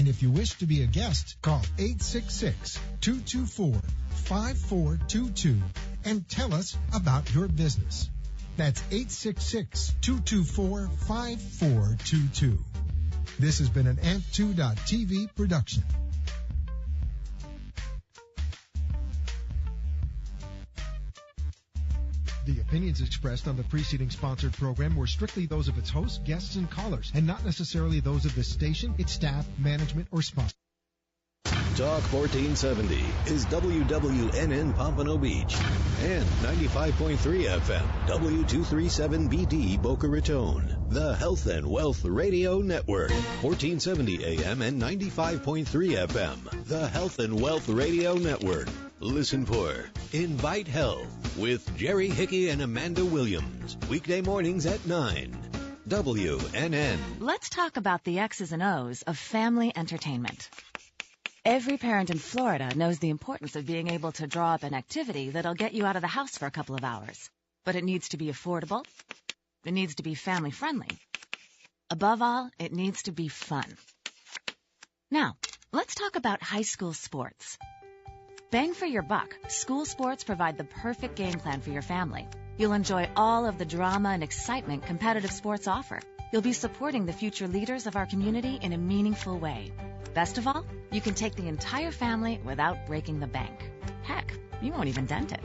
And if you wish to be a guest, call 866-224-5422 and tell us about your business. That's 866-224-5422. This has been an AMP2.TV production. The opinions expressed on the preceding sponsored program were strictly those of its hosts, guests, and callers, and not necessarily those of this station, its staff, management, or sponsors. Talk 1470 is WWNN Pompano Beach and 95.3 FM W237BD Boca Raton. The Health and Wealth Radio Network, 1470 AM and 95.3 FM. The Health and Wealth Radio Network. Listen for Invite Health with Jerry Hickey and Amanda Williams. Weekday mornings at 9. WNN. Let's talk about the X's and O's of family entertainment. Every parent in Florida knows the importance of being able to draw up an activity that'll get you out of the house for a couple of hours. But it needs to be affordable. It needs to be family-friendly. Above all, it needs to be fun. Now, let's talk about high school sports. Bang for your buck, school sports provide the perfect game plan for your family. You'll enjoy all of the drama and excitement competitive sports offer. You'll be supporting the future leaders of our community in a meaningful way. Best of all, you can take the entire family without breaking the bank. Heck, you won't even dent it.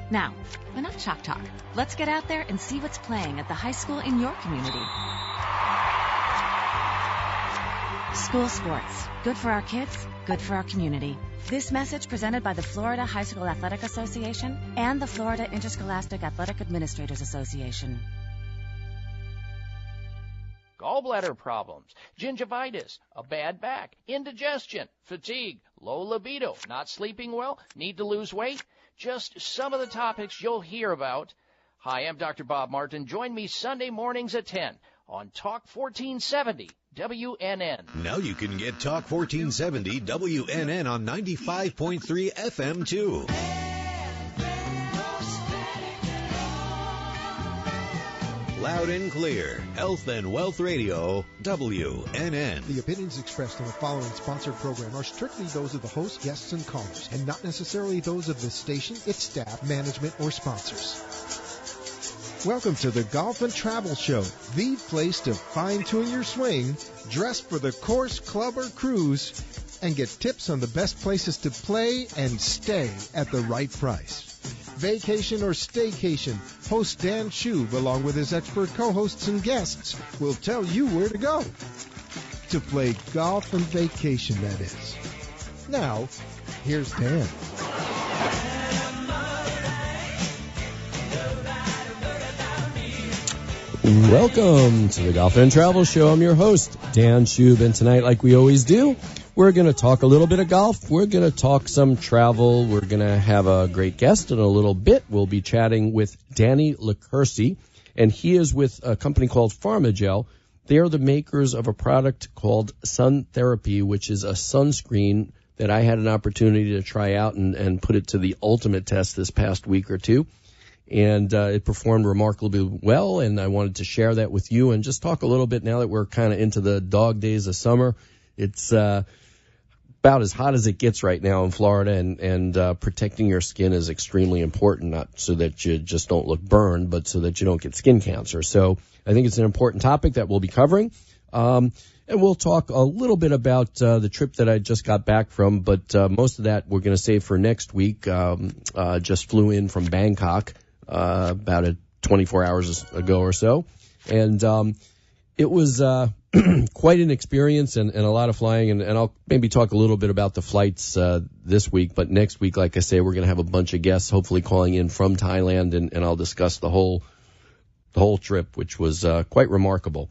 Now, enough chalk talk. Let's get out there and see what's playing at the high school in your community. School sports. Good for our kids, good for our community. This message presented by the Florida High School Athletic Association and the Florida Interscholastic Athletic Administrators Association. Gallbladder problems, gingivitis, a bad back, indigestion, fatigue, low libido, not sleeping well, need to lose weight. Just some of the topics you'll hear about. Hi, I'm Dr. Bob Martin. Join me Sunday mornings at 10 on Talk 1470 WNN. Now you can get Talk 1470 WNN on 95.3 FM too. Loud and clear. Health and Wealth Radio, WNN. The opinions expressed in the following sponsored program are strictly those of the hosts, guests, and callers, and not necessarily those of this station, its staff, management, or sponsors. Welcome to the Golf and Travel Show, the place to fine-tune your swing, dress for the course, club, or cruise, and get tips on the best places to play and stay at the right price. Vacation or staycation, host Dan Schub, along with his expert co-hosts and guests, will tell you where to go. To play golf and vacation, that is. Now, here's Dan. Welcome to the Golf and Travel Show. I'm your host, Dan Schub, and tonight, like we always do, we're going to talk a little bit of golf. We're going to talk some travel. We're going to have a great guest in a little bit. We'll be chatting with Danny LaCursey, and he is with a company called Pharmagel. They are the makers of a product called Sun Therapy, which is a sunscreen that I had an opportunity to try out and put it to the ultimate test this past week or two. And it performed remarkably well, and I wanted to share that with you and just talk a little bit now that we're kind of into the dog days of summer. It's about as hot as it gets right now in Florida, and protecting your skin is extremely important, not so that you just don't look burned, but so that you don't get skin cancer. So I think it's an important topic that we'll be covering. And we'll talk a little bit about the trip that I just got back from, but most of that we're going to save for next week. Just flew in from Bangkok about 24 hours ago or so, and it was quite an experience and a lot of flying, and I'll maybe talk a little bit about the flights this week, but next week, like I say, we're going to have a bunch of guests hopefully calling in from Thailand, and I'll discuss the whole trip, which was quite remarkable.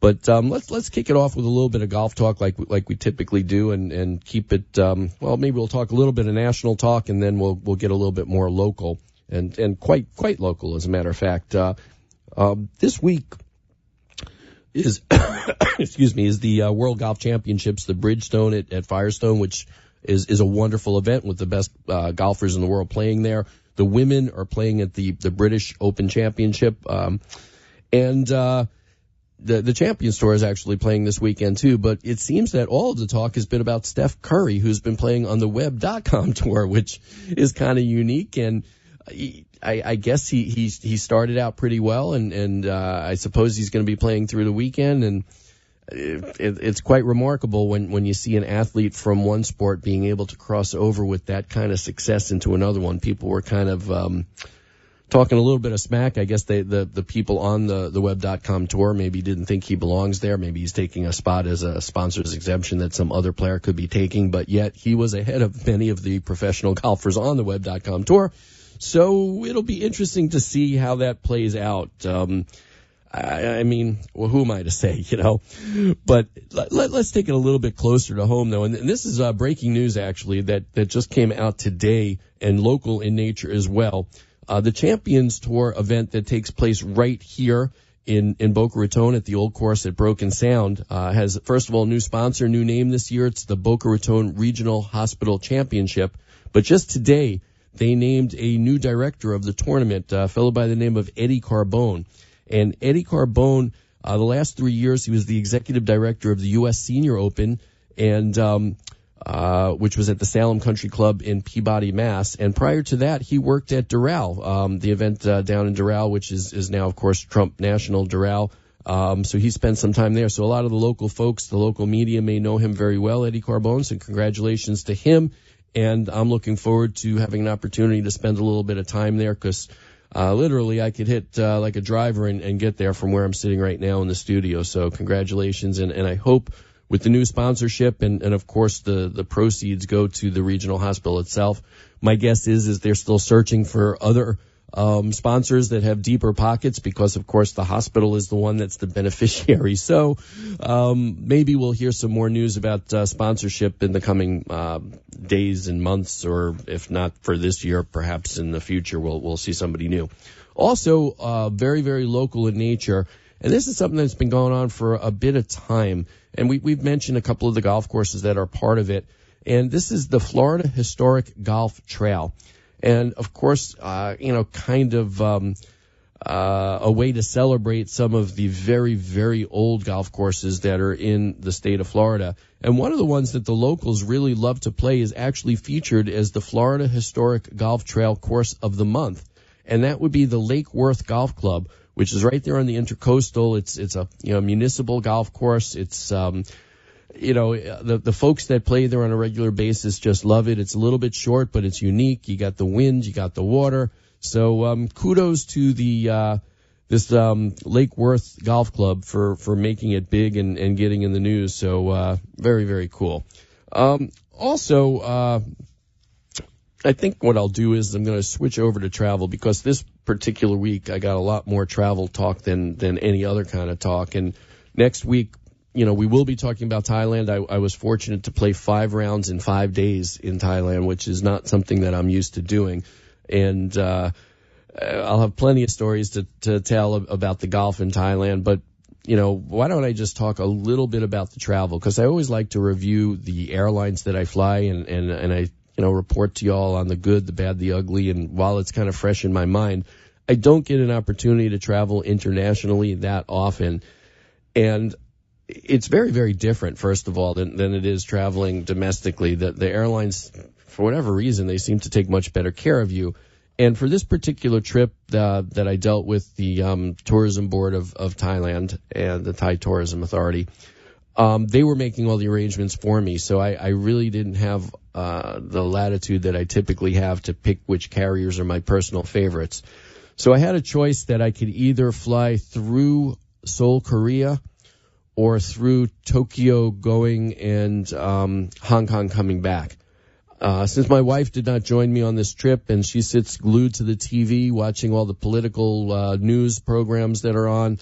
But let's kick it off with a little bit of golf talk like we typically do, and keep it well, maybe we'll talk a little bit of national talk, and then we'll get a little bit more local and quite local, as a matter of fact. This week is is the World Golf Championships, the Bridgestone at Firestone, which is a wonderful event with the best golfers in the world playing there. The women are playing at the British Open Championship, and the Champions Tour is actually playing this weekend too, but it seems that all of the talk has been about Steph Curry, who's been playing on the Web.com tour, which is kind of unique. And I guess he started out pretty well, and I suppose he's going to be playing through the weekend. And it's quite remarkable when you see an athlete from one sport being able to cross over with that kind of success into another one. People were kind of talking a little bit of smack. I guess the people on the Web.com tour maybe didn't think he belongs there. Maybe he's taking a spot as a sponsor's exemption that some other player could be taking, but yet he was ahead of many of the professional golfers on the Web.com tour. So it'll be interesting to see how that plays out. I mean, well, who am I to say, But let's take it a little bit closer to home, though. And this is breaking news, actually, that just came out today and local in nature as well. The Champions Tour event that takes place right here in Boca Raton at the old course at Broken Sound has, first of all, a new sponsor, new name this year. It's the Boca Raton Regional Hospital Championship. But just today, they named a new director of the tournament, a fellow by the name of Eddie Carbone. And Eddie Carbone, the last 3 years, he was the executive director of the U.S. Senior Open, and which was at the Salem Country Club in Peabody, Mass. And prior to that, he worked at Doral, the event down in Doral, which is now, of course, Trump National Doral. So he spent some time there. So a lot of the local folks, the local media may know him very well, Eddie Carbone, so congratulations to him. And I'm looking forward to having an opportunity to spend a little bit of time there because literally I could hit like a driver and get there from where I'm sitting right now in the studio. So congratulations. And I hope with the new sponsorship and of course the proceeds go to the regional hospital itself. My guess is they're still searching for other sponsors that have deeper pockets because, of course, the hospital is the one that's the beneficiary. So maybe we'll hear some more news about sponsorship in the coming days and months, or if not for this year, perhaps in the future we'll see somebody new. Also, very, very local in nature, and this is something that's been going on for a bit of time, and we've mentioned a couple of the golf courses that are part of it, and this is the Florida Historic Golf Trail. And, of course, kind of a way to celebrate some of the very, very old golf courses that are in the state of Florida. And one of the ones that the locals really love to play is actually featured as the Florida Historic Golf Trail Course of the Month. And that would be the Lake Worth Golf Club, which is right there on the Intercoastal. It's a municipal golf course. It's the folks that play there on a regular basis just love it. It's a little bit short, but it's unique. You got the wind, you got the water. So kudos to this Lake Worth Golf Club for making it big and getting in the news. So very, very cool. Also, I think what I'll do is I'm going to switch over to travel because this particular week I got a lot more travel talk than any other kind of talk. And next week, we will be talking about Thailand. I was fortunate to play 5 rounds in 5 days in Thailand, which is not something that I'm used to doing. And I'll have plenty of stories to tell about the golf in Thailand. But, why don't I just talk a little bit about the travel? Because I always like to review the airlines that I fly and I, report to y'all on the good, the bad, the ugly. And while it's kind of fresh in my mind, I don't get an opportunity to travel internationally that often. And it's very, very different, first of all, than it is traveling domestically. The airlines, for whatever reason, they seem to take much better care of you. And for this particular trip that I dealt with the tourism board of Thailand and the Thai Tourism Authority, they were making all the arrangements for me. So I really didn't have the latitude that I typically have to pick which carriers are my personal favorites. So I had a choice that I could either fly through Seoul, Korea, or through Tokyo going and Hong Kong coming back. Since my wife did not join me on this trip and she sits glued to the TV watching all the political news programs that are on,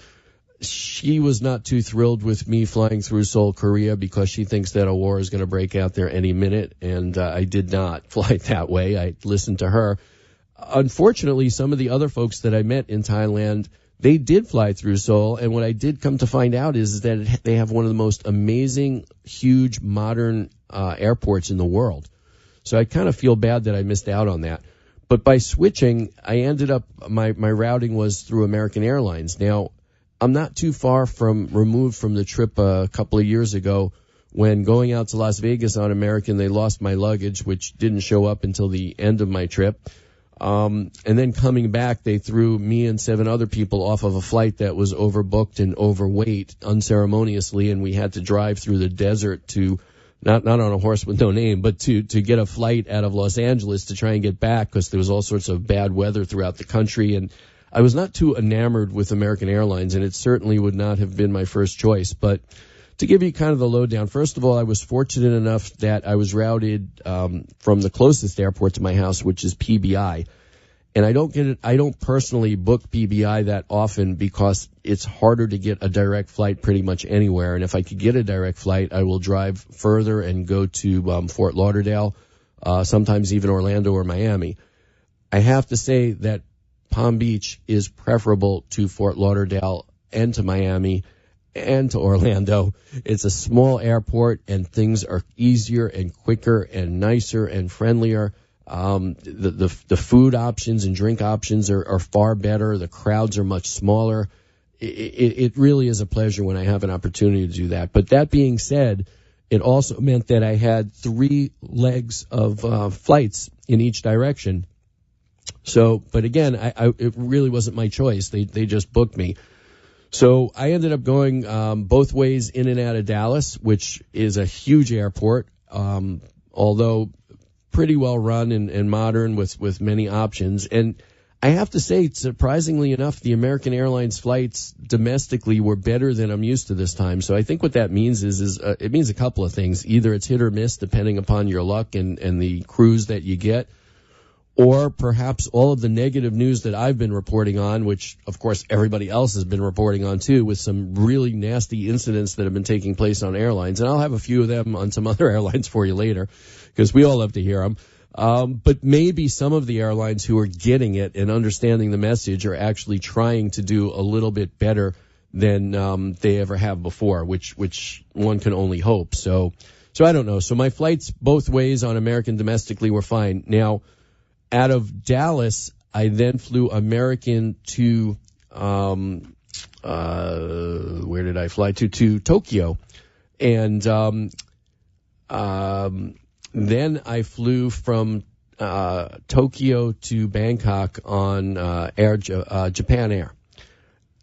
she was not too thrilled with me flying through Seoul, Korea, because she thinks that a war is going to break out there any minute, and I did not fly that way. I listened to her. Unfortunately, some of the other folks that I met in Thailand, they did fly through Seoul, and what I did come to find out is that they have one of the most amazing, huge, modern airports in the world. So I kind of feel bad that I missed out on that. But by switching, I ended up, my routing was through American Airlines. Now, I'm not too far removed from the trip a couple of years ago when going out to Las Vegas on American, they lost my luggage, which didn't show up until the end of my trip. And then coming back, they threw me and 7 other people off of a flight that was overbooked and overweight unceremoniously, and we had to drive through the desert to, not on a horse with no name, but to get a flight out of Los Angeles to try and get back because there was all sorts of bad weather throughout the country. And I was not too enamored with American Airlines, and it certainly would not have been my first choice. But to give you kind of the lowdown, first of all, I was fortunate enough that I was routed from the closest airport to my house, which is PBI. And I don't personally book PBI that often because it's harder to get a direct flight pretty much anywhere. And if I could get a direct flight, I will drive further and go to Fort Lauderdale, sometimes even Orlando or Miami. I have to say that Palm Beach is preferable to Fort Lauderdale and to Miami and to Orlando. It's a small airport, and things are easier and quicker and nicer and friendlier. The food options and drink options are far better. The crowds are much smaller. It really is a pleasure when I have an opportunity to do that. But that being said, it also meant that I had 3 legs of flights in each direction. So, but again, it really wasn't my choice. They just booked me. So I ended up going both ways in and out of Dallas, which is a huge airport, although pretty well run and modern with many options. And I have to say, surprisingly enough, the American Airlines flights domestically were better than I'm used to this time. So I think what that means is it means a couple of things. Either it's hit or miss depending upon your luck and the crews that you get, or perhaps all of the negative news that I've been reporting on, which, of course, everybody else has been reporting on, too, with some really nasty incidents that have been taking place on airlines. And I'll have a few of them on some other airlines for you later, because we all love to hear them. But maybe some of the airlines who are getting it and understanding the message are actually trying to do a little bit better than they ever have before, which one can only hope. So I don't know. So my flights both ways on American domestically were fine. Now, out of Dallas, I then flew American to, where did I fly to? To Tokyo. And then I flew from Tokyo to Bangkok on Japan Air.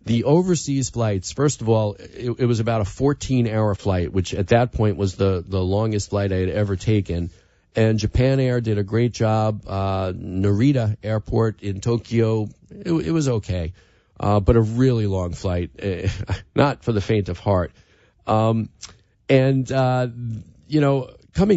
The overseas flights, first of all, it was about a 14-hour flight, which at that point was the longest flight I had ever taken. And Japan Air did a great job. Narita Airport in Tokyo, it was okay, but a really long flight, not for the faint of heart. Coming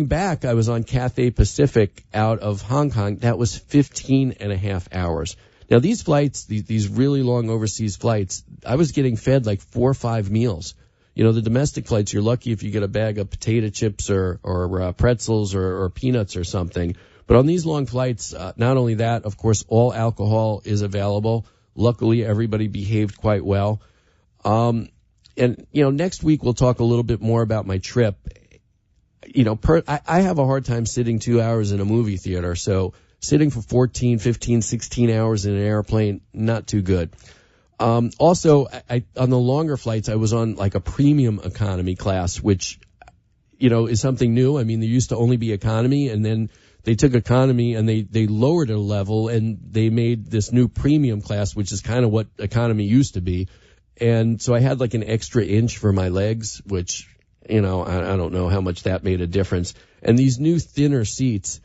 back, I was on Cathay Pacific out of Hong Kong. That was 15 and a half hours. Now, these flights, these really long overseas flights, I was getting fed like 4 or 5 meals. You know, the domestic flights, you're lucky if you get a bag of potato chips or pretzels or peanuts or something. But on these long flights, not only that, of course, all alcohol is available. Luckily, everybody behaved quite well. Next week we'll talk a little bit more about my trip. I have a hard time sitting 2 hours in a movie theater. So sitting for 14, 15, 16 hours in an airplane, not too good. Also, on the longer flights, I was on like a premium economy class, which, is something new. I mean, there used to only be economy, and then they took economy and they lowered it a level, and they made this new premium class, which is kind of what economy used to be. And so I had like an extra inch for my legs, which, I don't know how much that made a difference. And these new thinner seats,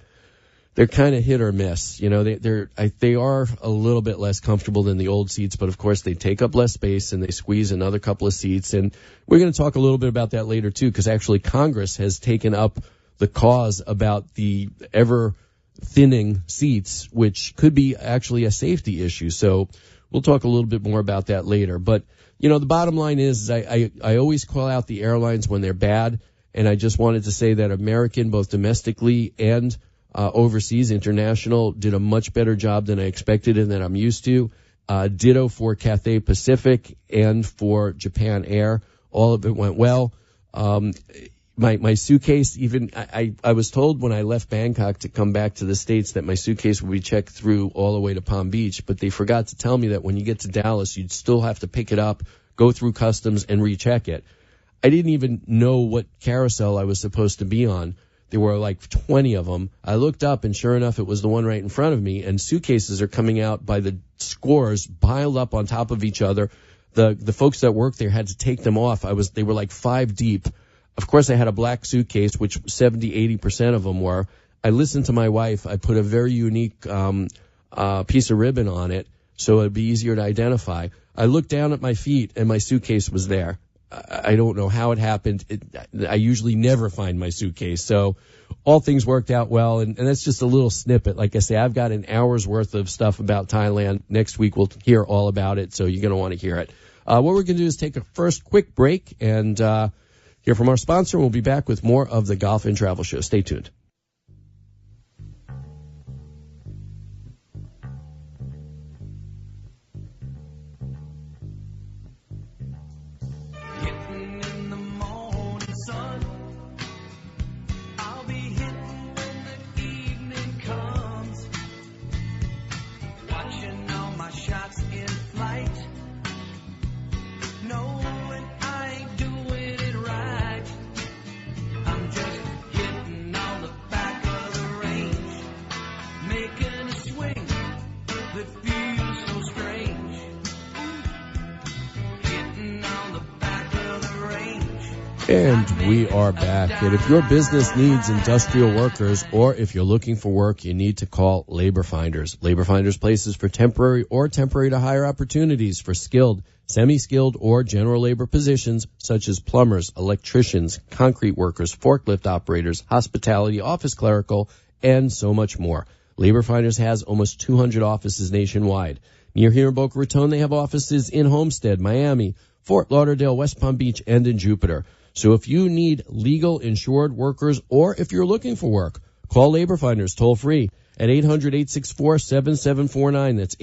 they're kind of hit or miss. They are a little bit less comfortable than the old seats, but of course they take up less space and they squeeze another couple of seats. And we're going to talk a little bit about that later too, because actually Congress has taken up the cause about the ever thinning seats, which could be actually a safety issue. So we'll talk a little bit more about that later. But, the bottom line is I always call out the airlines when they're bad. And I just wanted to say that American, both domestically and overseas, international, did a much better job than I expected and that I'm used to. Ditto for Cathay Pacific and for Japan Air. All of it went well. My suitcase, even I was told when I left Bangkok to come back to the States that my suitcase would be checked through all the way to Palm Beach, but they forgot to tell me that when you get to Dallas, you'd still have to pick it up, go through customs, and recheck it. I didn't even know what carousel I was supposed to be on. There were like 20 of them. I looked up, and sure enough, it was the one right in front of me, and suitcases are coming out by the scores, piled up on top of each other. The folks that worked there had to take them off. They were like 5 deep. Of course, I had a black suitcase, which 70-80% of them were. I listened to my wife. I put a very unique piece of ribbon on it so it'd be easier to identify. I looked down at my feet, and my suitcase was there. I don't know how it happened. I usually never find my suitcase. So all things worked out well, and that's just a little snippet. Like I say, I've got an hour's worth of stuff about Thailand. Next week we'll hear all about it, so you're going to want to hear it. What we're going to do is take a first quick break and hear from our sponsor. We'll be back with more of the Golf and Travel Show. Stay tuned. And we are back. And if your business needs industrial workers, or if you're looking for work, you need to call Labor Finders. Labor Finders places for temporary or temporary to hire opportunities for skilled, semi-skilled, or general labor positions such as plumbers, electricians, concrete workers, forklift operators, hospitality, office clerical, and so much more. Labor Finders has almost 200 offices nationwide. Near here in Boca Raton, they have offices in Homestead, Miami, Fort Lauderdale, West Palm Beach, and in Jupiter. So if you need legal insured workers, or if you're looking for work, call Labor Finders toll free at 800-864-7749. That's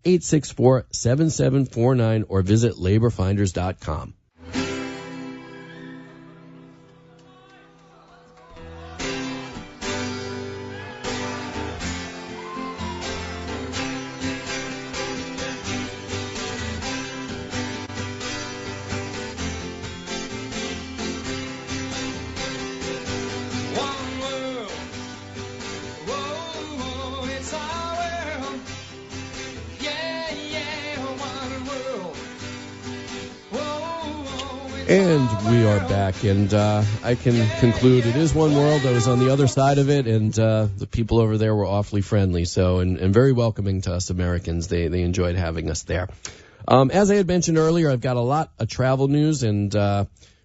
800-864-7749, or visit laborfinders.com. And we are back, and I can conclude it is one world. I was on the other side of it, and the people over there were awfully friendly, so and very welcoming to us Americans. They enjoyed having us there. As I had mentioned earlier, I've got a lot of travel news, and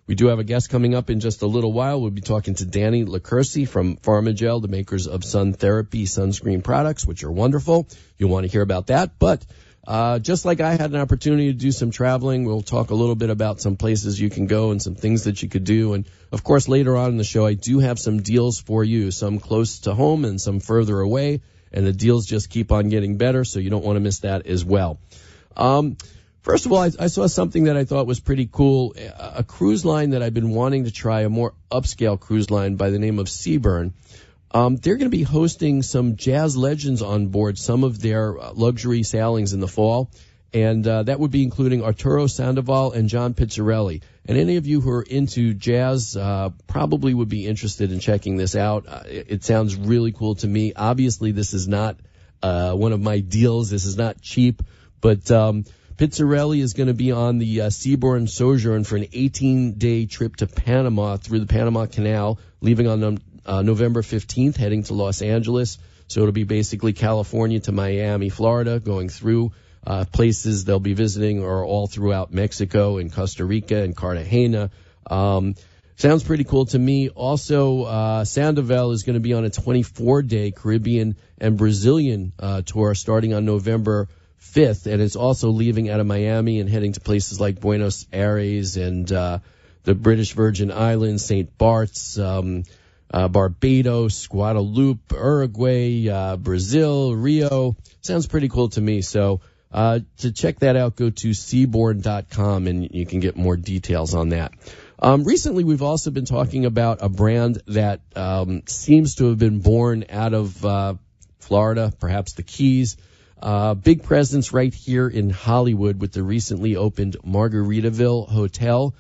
we do have a guest coming up in just a little while. We'll be talking to Danny LaCursi from Pharmagel, the makers of Sun Therapy sunscreen products, which are wonderful. You'll want to hear about that, but just like I had an opportunity to do some traveling, we'll talk a little bit about some places you can go and some things that you could do. And, of course, later on in the show, I do have some deals for you, some close to home and some further away. And the deals just keep on getting better, so you don't want to miss that as well. First of all, I saw something that I thought was pretty cool, a cruise line that I've been wanting to try, a more upscale cruise line by the name of Seabourn. They're going to be hosting some jazz legends on board some of their luxury sailings in the fall, and that would be including Arturo Sandoval and John Pizzarelli. And any of you who are into jazz probably would be interested in checking this out. It sounds really cool to me. Obviously, this is not one of my deals. This is not cheap, but Pizzarelli is going to be on the Seabourn Sojourn for an 18-day trip to Panama through the Panama Canal, leaving on November 15th, heading to Los Angeles. So it'll be basically California to Miami, Florida, going through places they'll be visiting are all throughout Mexico and Costa Rica and Cartagena. Sounds pretty cool to me. Also, Sandoval is going to be on a 24-day Caribbean and Brazilian tour starting on November 5th, and it's also leaving out of Miami and heading to places like Buenos Aires and the British Virgin Islands, St. Bart's, Barbados, Guadeloupe, Uruguay, Brazil, Rio. Sounds pretty cool to me. So to check that out, go to seabourn.com and you can get more details on that. Recently, we've also been talking about a brand that seems to have been born out of Florida, perhaps the Keys. Big presence right here in Hollywood with the recently opened Margaritaville Hotel.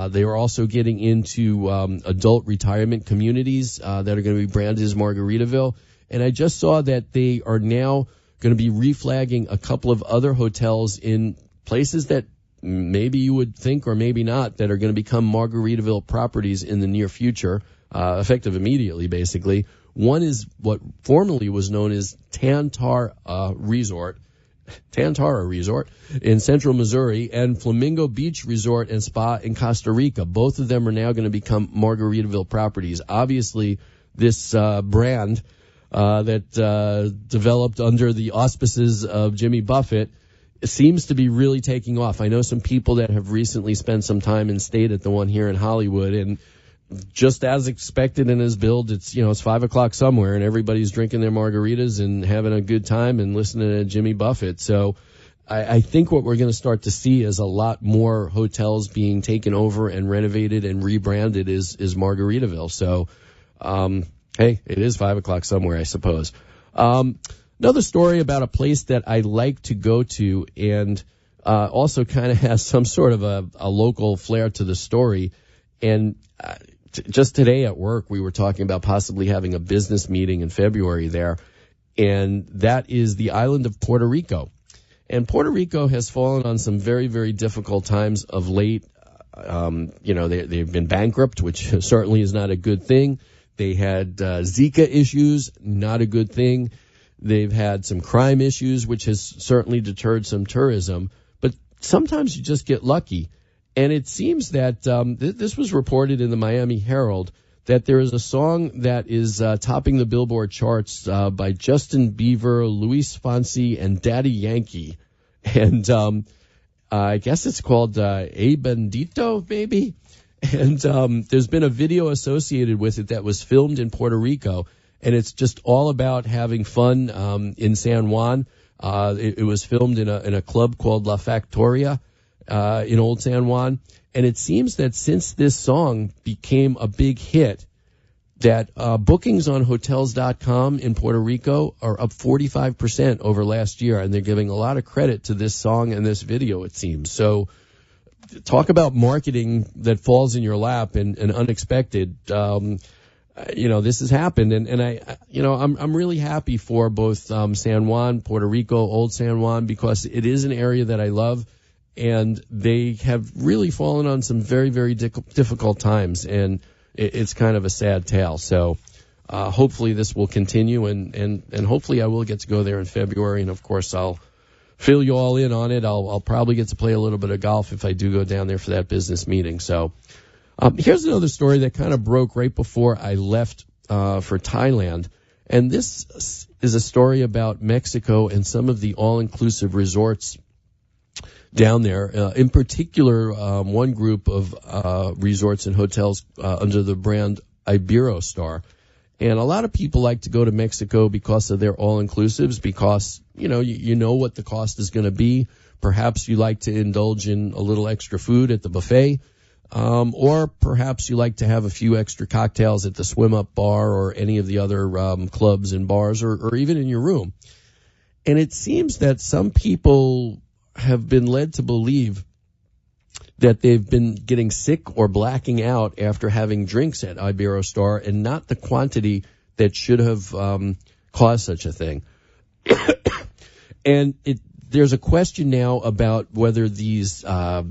They are also getting into adult retirement communities that are going to be branded as Margaritaville. And I just saw that they are now going to be reflagging a couple of other hotels in places that maybe you would think or maybe not that are going to become Margaritaville properties in the near future, effective immediately, basically. One is what formerly was known as Tantara Resort in central Missouri, and Flamingo Beach Resort and Spa in Costa Rica. Both of them are now going to become Margaritaville properties. Obviously, this brand that developed under the auspices of Jimmy Buffett seems to be really taking off. I know some people that have recently spent some time and stayed at the one here in Hollywood, and just as expected and as billed, it's 5:00 somewhere and everybody's drinking their margaritas and having a good time and listening to Jimmy Buffett. So I think what we're going to start to see is a lot more hotels being taken over and renovated and rebranded is Margaritaville. So, hey, it is 5:00 somewhere, I suppose. Another story about a place that I like to go to and also kind of has some sort of a local flair to the story. And just today at work, we were talking about possibly having a business meeting in February there, and that is the island of Puerto Rico. And Puerto Rico has fallen on some very, very difficult times of late. They've been bankrupt, which certainly is not a good thing. They had Zika issues, not a good thing. They've had some crime issues, which has certainly deterred some tourism. But sometimes you just get lucky. And it seems that this was reported in the Miami Herald that there is a song that is topping the Billboard charts by Justin Bieber, Luis Fonsi, and Daddy Yankee. And I guess it's called A Bendito, maybe. And there's been a video associated with it that was filmed in Puerto Rico. And it's just all about having fun in San Juan. It was filmed in a club called La Factoria in Old San Juan. And it seems that since this song became a big hit, that bookings on Hotels.com in Puerto Rico are up 45% over last year. And they're giving a lot of credit to this song and this video, it seems. So talk about marketing that falls in your lap and unexpected. This has happened, and I'm really happy for both San Juan, Puerto Rico, Old San Juan, because it is an area that I love, and they have really fallen on some very, very difficult times, and it's kind of a sad tale. So hopefully this will continue, and hopefully I will get to go there in February, and of course I'll fill you all in on it. I'll probably get to play a little bit of golf if I do go down there for that business meeting. So here's another story that kind of broke right before I left for Thailand. And this is a story about Mexico and some of the all-inclusive resorts down there. In particular, one group of resorts and hotels under the brand Iberostar. And a lot of people like to go to Mexico because of their all-inclusives, because, you know what the cost is going to be. Perhaps you like to indulge in a little extra food at the buffet. Or perhaps you like to have a few extra cocktails at the swim-up bar or any of the other clubs and bars, or even in your room. And it seems that some people have been led to believe that they've been getting sick or blacking out after having drinks at Iberostar, and not the quantity that should have caused such a thing. And there's a question now about whether these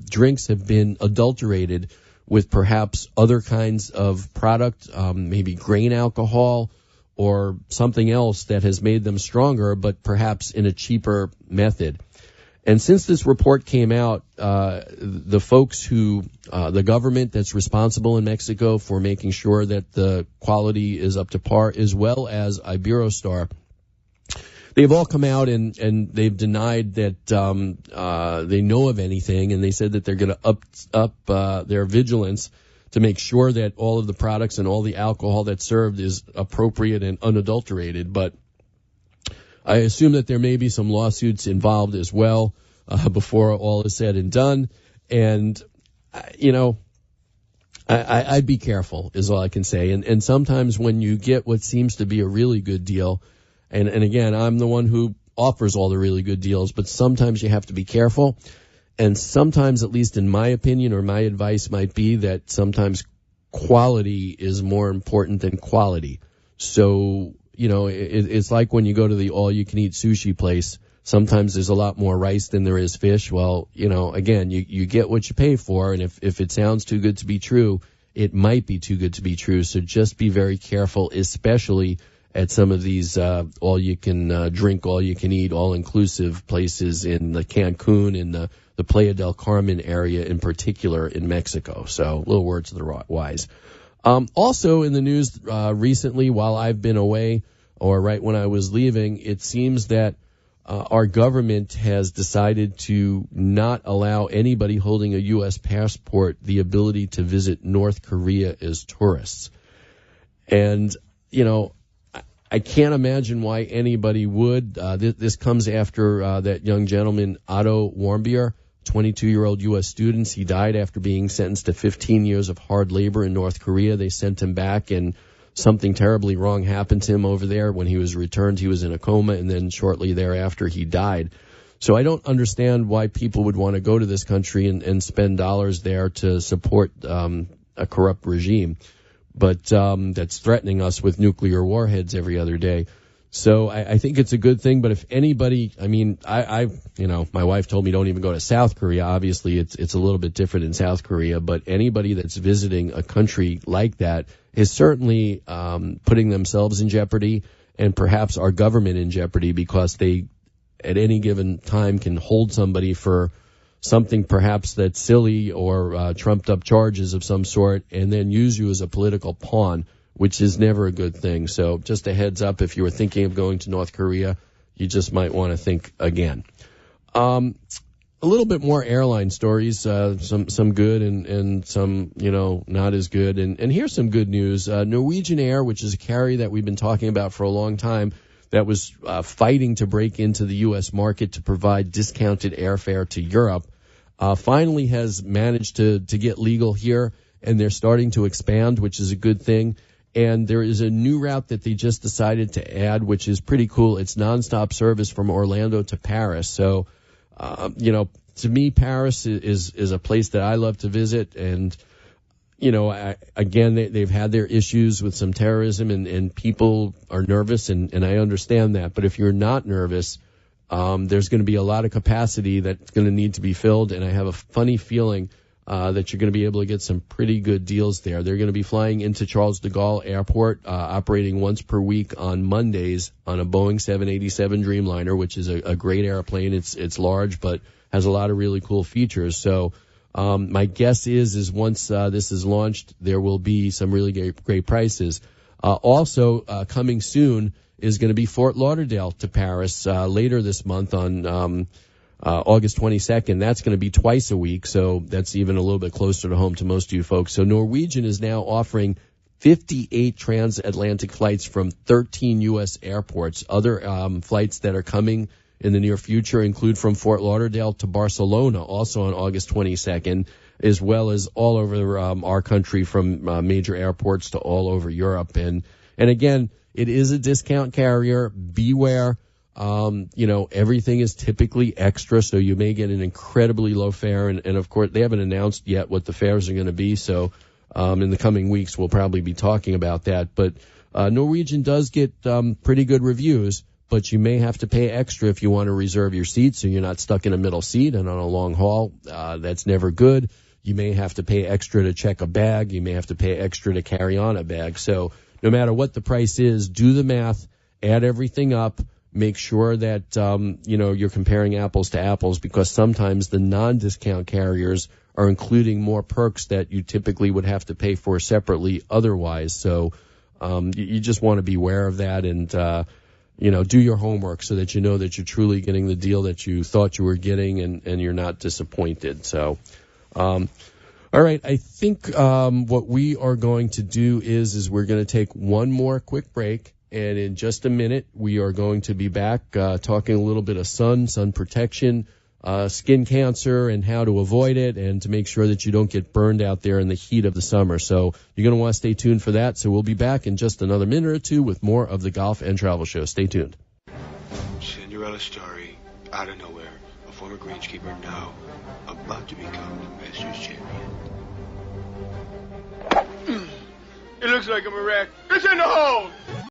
drinks have been adulterated with perhaps other kinds of product, maybe grain alcohol or something else that has made them stronger, but perhaps in a cheaper method. And since this report came out, the folks the government that's responsible in Mexico for making sure that the quality is up to par, as well as Iberostar, they've all come out and they've denied that they know of anything, and they said that they're going to up their vigilance to make sure that all of the products and all the alcohol that's served is appropriate and unadulterated. But I assume that there may be some lawsuits involved as well before all is said and done. And, I'd be careful is all I can say. And sometimes when you get what seems to be a really good deal, and again, I'm the one who offers all the really good deals, but sometimes you have to be careful. And sometimes, at least in my opinion, or my advice might be that sometimes quality is more important than quality. So, it's like when you go to the all-you-can-eat sushi place. Sometimes there's a lot more rice than there is fish. Well, again, you get what you pay for, and if it sounds too good to be true, it might be too good to be true. So just be very careful, especially at some of these all-you-can-drink, all-you-can-eat, all-inclusive places in the Cancun and the Playa del Carmen area in particular in Mexico. So little words to the wise. Also in the news recently, while I've been away, or right when I was leaving, it seems that our government has decided to not allow anybody holding a U.S. passport the ability to visit North Korea as tourists. And, I can't imagine why anybody would. This comes after that young gentleman, Otto Warmbier, 22-year-old U.S. student. He died after being sentenced to 15 years of hard labor in North Korea. They sent him back, and something terribly wrong happened to him over there. When he was returned, he was in a coma, and then shortly thereafter, he died. So I don't understand why people would want to go to this country and spend dollars there to support a corrupt regime, but that's threatening us with nuclear warheads every other day. So I think it's a good thing. But if anybody, my wife told me don't even go to South Korea. Obviously, it's a little bit different in South Korea. But anybody that's visiting a country like that is certainly putting themselves in jeopardy, and perhaps our government in jeopardy, because they, at any given time, can hold somebody for something perhaps that's silly or trumped up charges of some sort, and then use you as a political pawn, which is never a good thing. So just a heads up, if you were thinking of going to North Korea, you just might want to think again. A little bit more airline stories, some good and some, not as good. And here's some good news. Norwegian Air, which is a carrier that we've been talking about for a long time, that was fighting to break into the U.S. market to provide discounted airfare to Europe, finally has managed to get legal here, and they're starting to expand, which is a good thing. And there is a new route that they just decided to add, which is pretty cool. It's nonstop service from Orlando to Paris. So, to me, Paris is a place that I love to visit. And, they've had their issues with some terrorism, and people are nervous, and I understand that. But if you're not nervous, there's going to be a lot of capacity that's going to need to be filled. And I have a funny feeling that you're going to be able to get some pretty good deals there. They're going to be flying into Charles de Gaulle Airport, operating once per week on Mondays on a Boeing 787 Dreamliner, which is a great airplane. It's large, but has a lot of really cool features. So my guess is once this is launched, there will be some really great prices. Also coming soon is going to be Fort Lauderdale to Paris later this month on August 22nd. That's going to be twice a week, so that's even a little bit closer to home to most of you folks. So Norwegian is now offering 58 transatlantic flights from 13 U.S. airports. Other flights that are coming in the near future include from Fort Lauderdale to Barcelona, also on August 22nd, as well as all over our country from major airports to all over Europe. And again, it is a discount carrier. Beware. Everything is typically extra, so you may get an incredibly low fare. And of course, they haven't announced yet what the fares are going to be. So, in the coming weeks, we'll probably be talking about that. But, Norwegian does get, pretty good reviews, but you may have to pay extra if you want to reserve your seat, so you're not stuck in a middle seat. And on a long haul, that's never good. You may have to pay extra to check a bag. You may have to pay extra to carry on a bag. So no matter what the price is, do the math, add everything up. Make sure that, you're comparing apples to apples, because sometimes the non-discount carriers are including more perks that you typically would have to pay for separately otherwise. So, you just want to be aware of that and, do your homework so that you know that you're truly getting the deal that you thought you were getting and you're not disappointed. So, all right. I think, what we are going to do is we're going to take one more quick break. And in just a minute, we are going to be back talking a little bit of sun protection, skin cancer, and how to avoid it, and to make sure that you don't get burned out there in the heat of the summer. So you're going to want to stay tuned for that. So we'll be back in just another minute or two with more of the Golf and Travel Show. Stay tuned. Cinderella a story out of nowhere. A former greenskeeper now about to become the Masters champion. It looks like I'm a wreck. It's in the hole!